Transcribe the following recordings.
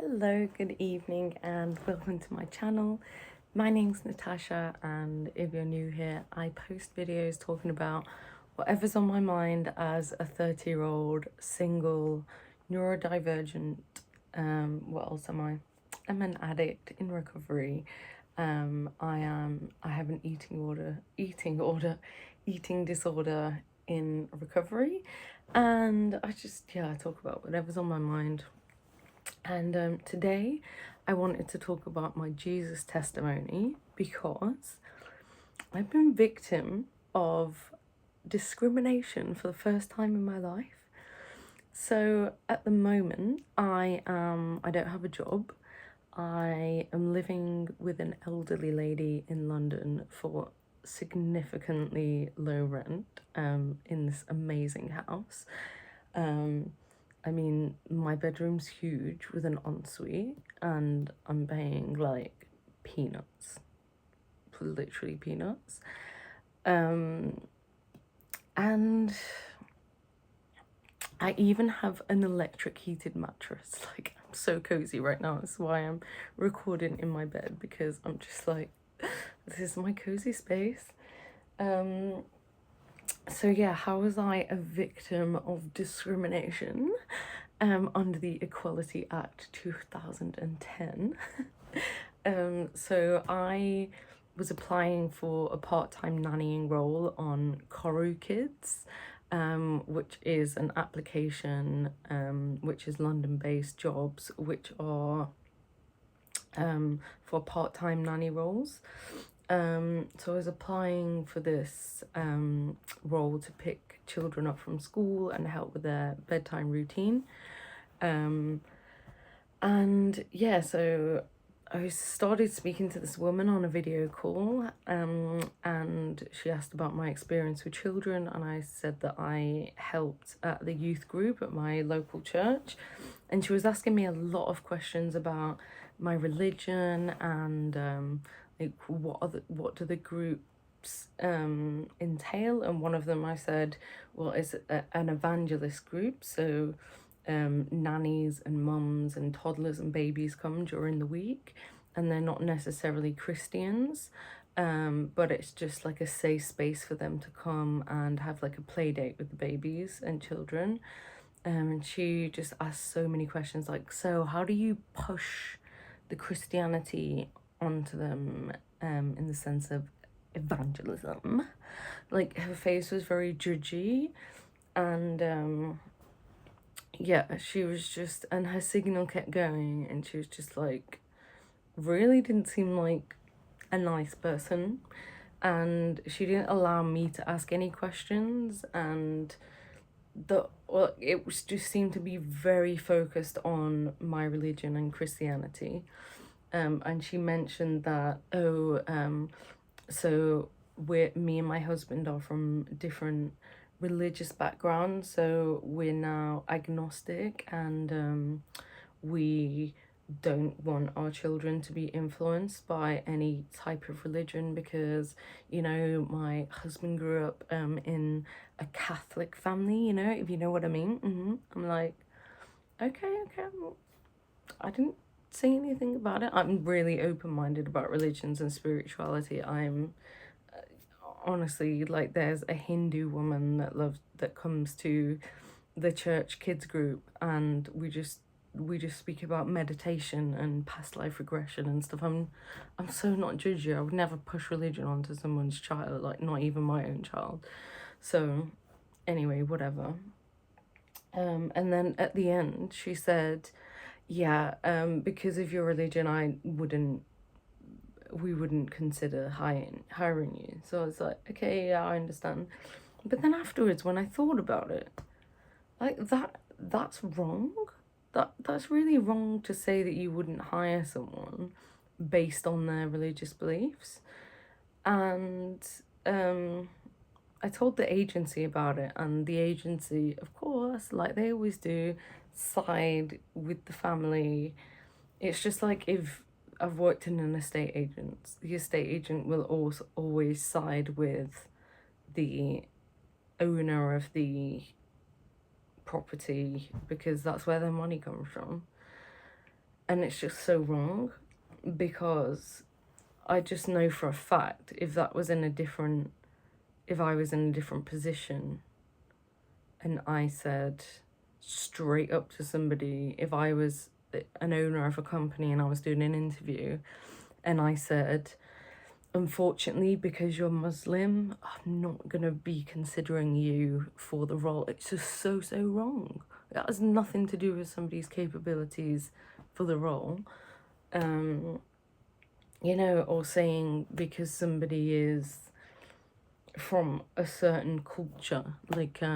Hello, good evening, and welcome to my channel. My name's Natasha, and if you're new here, I post videos talking about whatever's on my mind as a 30-year-old single neurodivergent. What else am I? I'm an addict in recovery. I have an eating disorder in recovery, and I talk about whatever's on my mind. And today I wanted to talk about my Jesus testimony because I've been victim of discrimination for the first time in my life. So at the moment, I don't have a job. I am living with an elderly lady in London for significantly low rent in this amazing house. I mean, my bedroom's huge with an ensuite, and I'm paying like peanuts, literally peanuts. And I even have an electric heated mattress. Like, I'm so cozy right now. That's why I'm recording in my bed, because I'm just like, this is my cozy space. So yeah, how was I a victim of discrimination under the Equality Act 2010? So I was applying for a part-time nannying role on Koru Kids, which is an application which is London-based jobs which are for part-time nanny roles. So I was applying for this role to pick children up from school and help with their bedtime routine. And yeah, so I started speaking to this woman on a video call, and she asked about my experience with children, and I said that I helped at the youth group at my local church, and she was asking me a lot of questions about my religion and like what do the groups entail. And one of them I said, well, it's an evangelist group, so nannies and mums and toddlers and babies come during the week, and they're not necessarily Christians, but it's just like a safe space for them to come and have like a play date with the babies and children. And she just asked so many questions, like, so how do you push the Christianity onto them, in the sense of evangelism? Like, her face was very judgy, and yeah, she was just, and her signal kept going, and she was just like, really didn't seem like a nice person, and she didn't allow me to ask any questions, and it was just seemed to be very focused on my religion and Christianity. And she mentioned that, so me and my husband are from different religious backgrounds, so we're now agnostic, and we don't want our children to be influenced by any type of religion, because, you know, my husband grew up in a Catholic family, you know, if you know what I mean. I'm like, okay, I didn't say anything about it. I'm really open-minded about religions and spirituality. I'm honestly, like, there's a Hindu woman that comes to the church kids group, and we just speak about meditation and past life regression and stuff. I'm so not judgy. I would never push religion onto someone's child, like not even my own child. So anyway, whatever. And then at the end she said, yeah, because of your religion, we wouldn't consider hiring you. So I was like, okay, yeah, I understand. But then afterwards, when I thought about it, like, that's wrong. That's really wrong to say that you wouldn't hire someone based on their religious beliefs. And I told the agency about it, and the agency, of course, like they always do, side with the family. It's just like, if I've worked in an estate agent, the estate agent will also always side with the owner of the property, because that's where their money comes from. And it's just so wrong, because I just know for a fact if I was in a different position and I said straight up to somebody, if I was an owner of a company and I was doing an interview and I said, unfortunately, because you're Muslim, I'm not going to be considering you for the role. It's just so wrong. That has nothing to do with somebody's capabilities for the role. You know, or saying because somebody is from a certain culture, like, I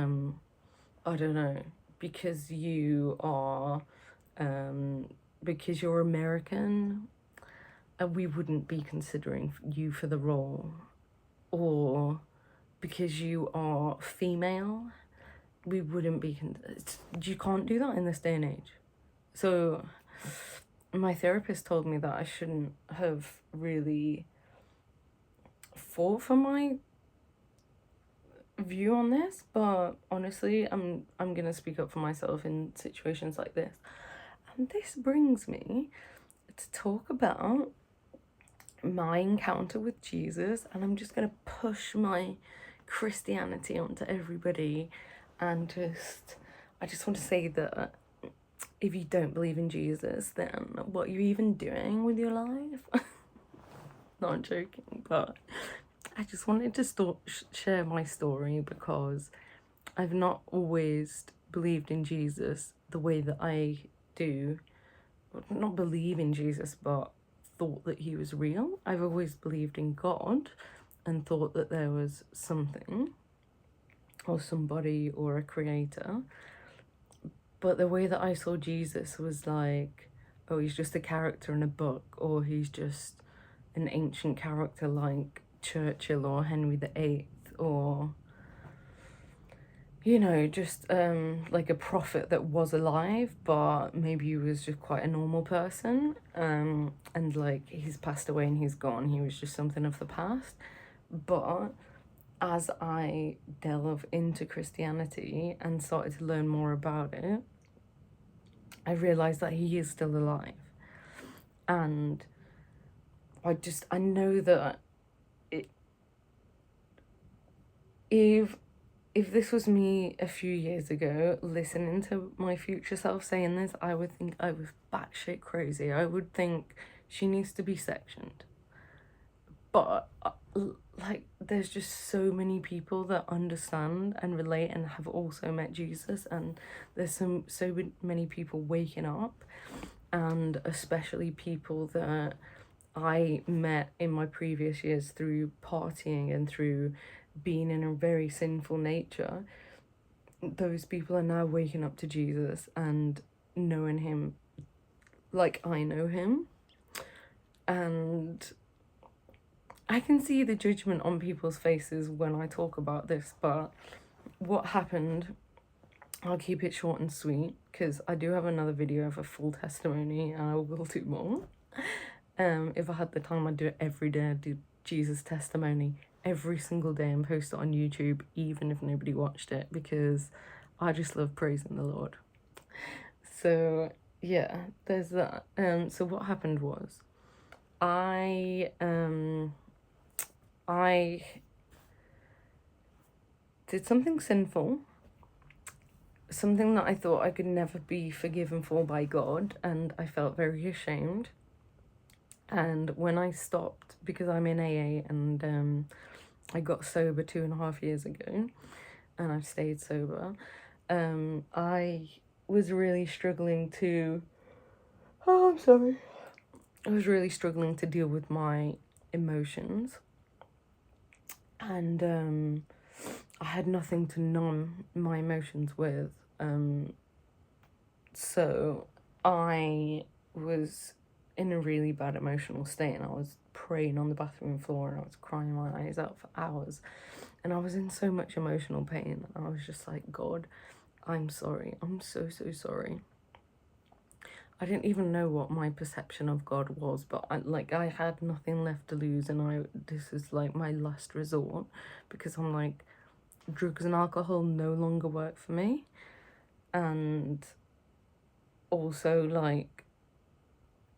don't know, because you are, because you're American, we wouldn't be considering you for the role. Or because you are female, we wouldn't be, you can't do that in this day and age. So my therapist told me that I shouldn't have really fought for my view on this, but honestly, I'm gonna speak up for myself in situations like this. And this brings me to talk about my encounter with Jesus, and I'm just gonna push my Christianity onto everybody, and I just want to say that if you don't believe in Jesus, then what are you even doing with your life? No, I'm joking, but I just wanted to share my story, because I've not always believed in Jesus the way that I do. Not believe in Jesus, but thought that he was real. I've always believed in God and thought that there was something or somebody or a creator. But the way that I saw Jesus was like, oh, he's just a character in a book, or he's just an ancient character like Churchill or Henry VIII, or, you know, just like a prophet that was alive, but maybe he was just quite a normal person, and like he's passed away and he's gone, he was just something of the past. But as I delve into Christianity and started to learn more about it, I realized that he is still alive. And I know that if this was me a few years ago, listening to my future self saying this, I would think I was batshit crazy. I would think she needs to be sectioned. But like, there's just so many people that understand and relate and have also met Jesus, and there's so many people waking up, and especially people that I met in my previous years through partying and through being in a very sinful nature. Those people are now waking up to Jesus and knowing him like I know him. And I can see the judgment on people's faces when I talk about this, but what happened, I'll keep it short and sweet, because I do have another video of a full testimony and I will do more. If I had the time, I'd do it every day. I'd do Jesus testimony every single day and post it on YouTube, even if nobody watched it, because I just love praising the Lord. So yeah, there's that. So what happened was, I did something sinful, something that I thought I could never be forgiven for by God, and I felt very ashamed. And when I stopped, because I'm in AA, and I got sober 2.5 years ago, and I've stayed sober, I was really struggling to, I was really struggling to deal with my emotions, and I had nothing to numb my emotions with, so I was in a really bad emotional state, and I was praying on the bathroom floor, and I was crying my eyes out for hours, and I was in so much emotional pain. I was just like, God, I'm sorry, I'm so sorry. I didn't even know what my perception of God was, but I had nothing left to lose, and this is like my last resort, because I'm like, drugs and alcohol no longer work for me, and also like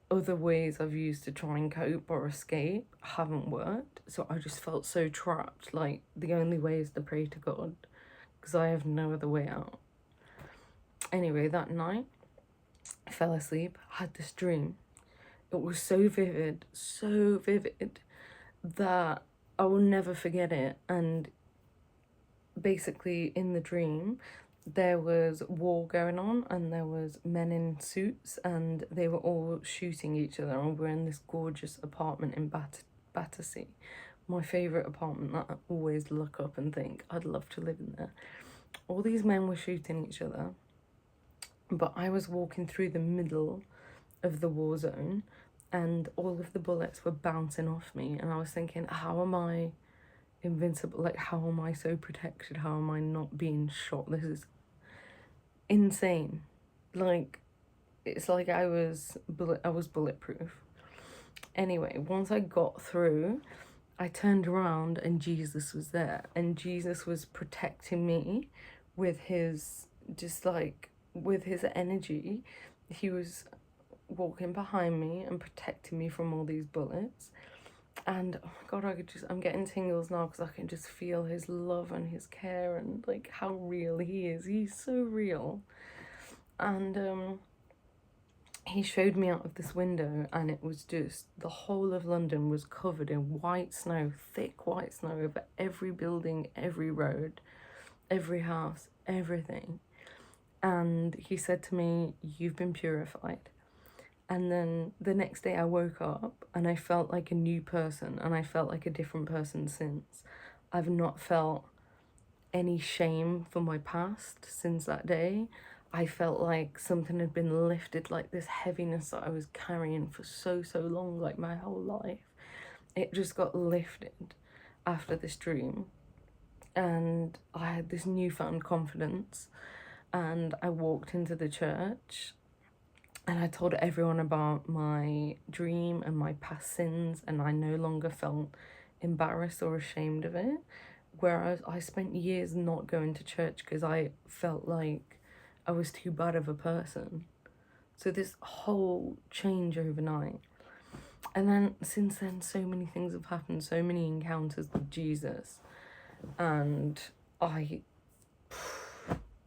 other ways I've used to try and cope or escape haven't worked. So I just felt so trapped. Like, the only way is to pray to God, because I have no other way out. Anyway, that night, I fell asleep, had this dream. It was so vivid, that I will never forget it. And basically, in the dream, there was war going on, and there was men in suits, and they were all shooting each other, and we're in this gorgeous apartment in Battersea, my favourite apartment that I always look up and think I'd love to live in there. All these men were shooting each other, but I was walking through the middle of the war zone, and all of the bullets were bouncing off me, and I was thinking, how am I invincible? Like, how am I so protected? How am I not being shot? This is insane. Like, it's like I was bulletproof. Anyway, once I got through, I turned around and Jesus was there, and Jesus was protecting me with his, just like, with his energy. He was walking behind me and protecting me from all these bullets. And oh my God, I'm getting tingles now because I can just feel his love and his care, and like how real he is. He's so real. And he showed me out of this window, and it was just, the whole of London was covered in white snow, thick white snow over every building, every road, every house, everything. And he said to me, "You've been purified." And then the next day I woke up and I felt like a new person, and I felt like a different person since. I've not felt any shame for my past since that day. I felt like something had been lifted, like this heaviness that I was carrying for so long, like my whole life. It just got lifted after this dream, and I had this newfound confidence. And I walked into the church and I told everyone about my dream and my past sins, and I no longer felt embarrassed or ashamed of it. Whereas I spent years not going to church because I felt like I was too bad of a person. So this whole change overnight. And then since then, so many things have happened, so many encounters with Jesus. And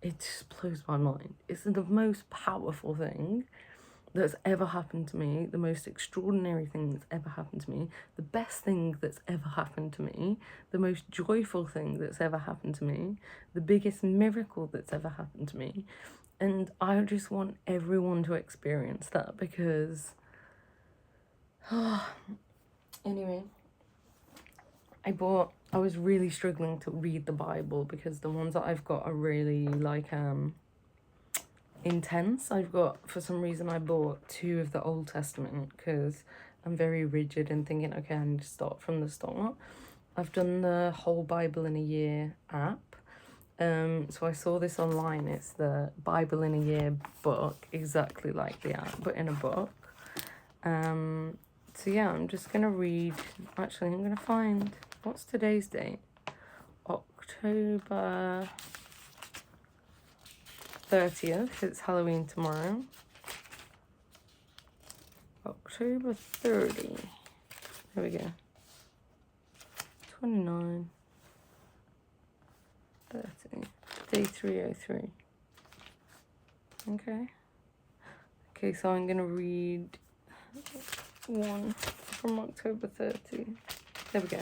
it just blows my mind. It's the most powerful thing that's ever happened to me, the most extraordinary thing that's ever happened to me, the best thing that's ever happened to me, the most joyful thing that's ever happened to me, the biggest miracle that's ever happened to me. And I just want everyone to experience that, because anyway, I was really struggling to read the Bible because the ones that I've got are really like intense. For some reason I bought 2 of the Old Testament because I'm very rigid and thinking, okay, I need to start from the start. I've done the whole Bible in a Year app. So I saw this online. It's the Bible in a Year book, exactly like the app, but in a book. So yeah, I'm just gonna read. Actually, I'm gonna find, what's today's date? October 30th. It's Halloween tomorrow. October 30. There we go. 29. 30. Day 303. Okay, so I'm gonna read one from October 30. There we go.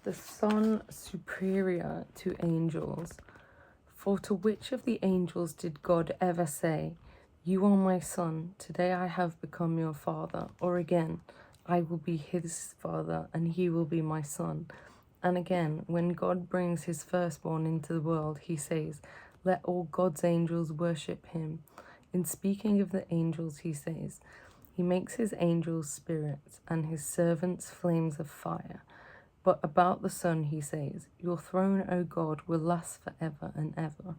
The Son superior to angels. For to which of the angels did God ever say, "You are my son, today I have become your father"? Or again, "I will be his father, and he will be my son"? And again, when God brings his firstborn into the world, he says, "Let all God's angels worship him." In speaking of the angels, he says, "He makes his angels spirits, and his servants flames of fire." But about the Son, he says, "Your throne, O God, will last forever and ever.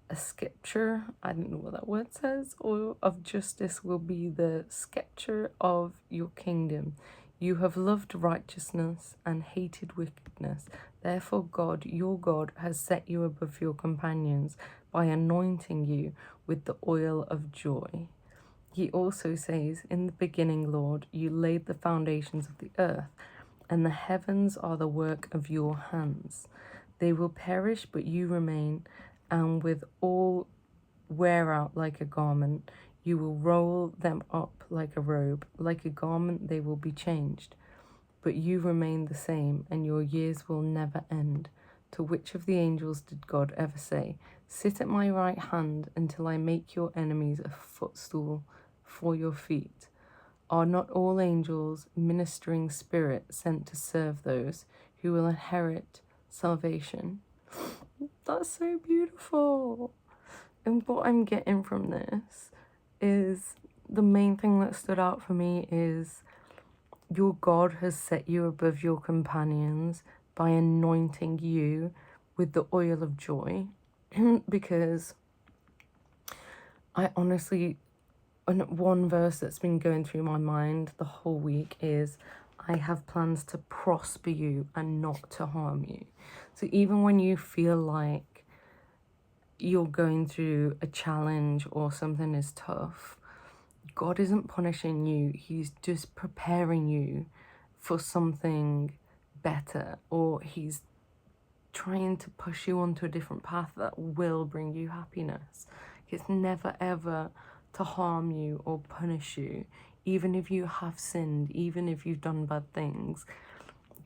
A scepter," I don't know what that word says, "or of justice will be the scepter of your kingdom. You have loved righteousness and hated wickedness. Therefore God, your God, has set you above your companions by anointing you with the oil of joy. He also says, in the beginning, Lord, you laid the foundations of the earth, and the heavens are the work of your hands. They will perish, but you remain, and with all wear out like a garment. You will roll them up like a robe. Like a garment, they will be changed. But you remain the same, and your years will never end. To which of the angels did God ever say, sit at my right hand until I make your enemies a footstool for your feet? Are not all angels ministering spirits sent to serve those who will inherit salvation? That's so beautiful. And what I'm getting from this is the main thing that stood out for me is your God has set you above your companions by anointing you with the oil of joy. Because I honestly, one verse that's been going through my mind the whole week is, I have plans to prosper you and not to harm you. So even when you feel like you're going through a challenge or something is tough, God isn't punishing you. He's just preparing you for something better, or he's trying to push you onto a different path that will bring you happiness. It's never ever to harm you or punish you. Even if you have sinned, even if you've done bad things,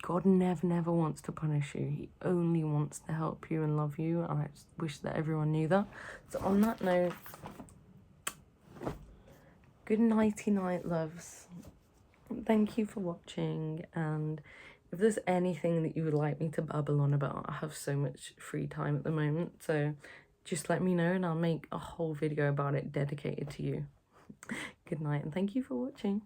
God never wants to punish you. He only wants to help you and love you, and I just wish that everyone knew that. So on that note, good nighty night, loves. Thank you for watching, and if there's anything that you would like me to babble on about, I have so much free time at the moment, so just let me know and I'll make a whole video about it dedicated to you. Good night, and thank you for watching.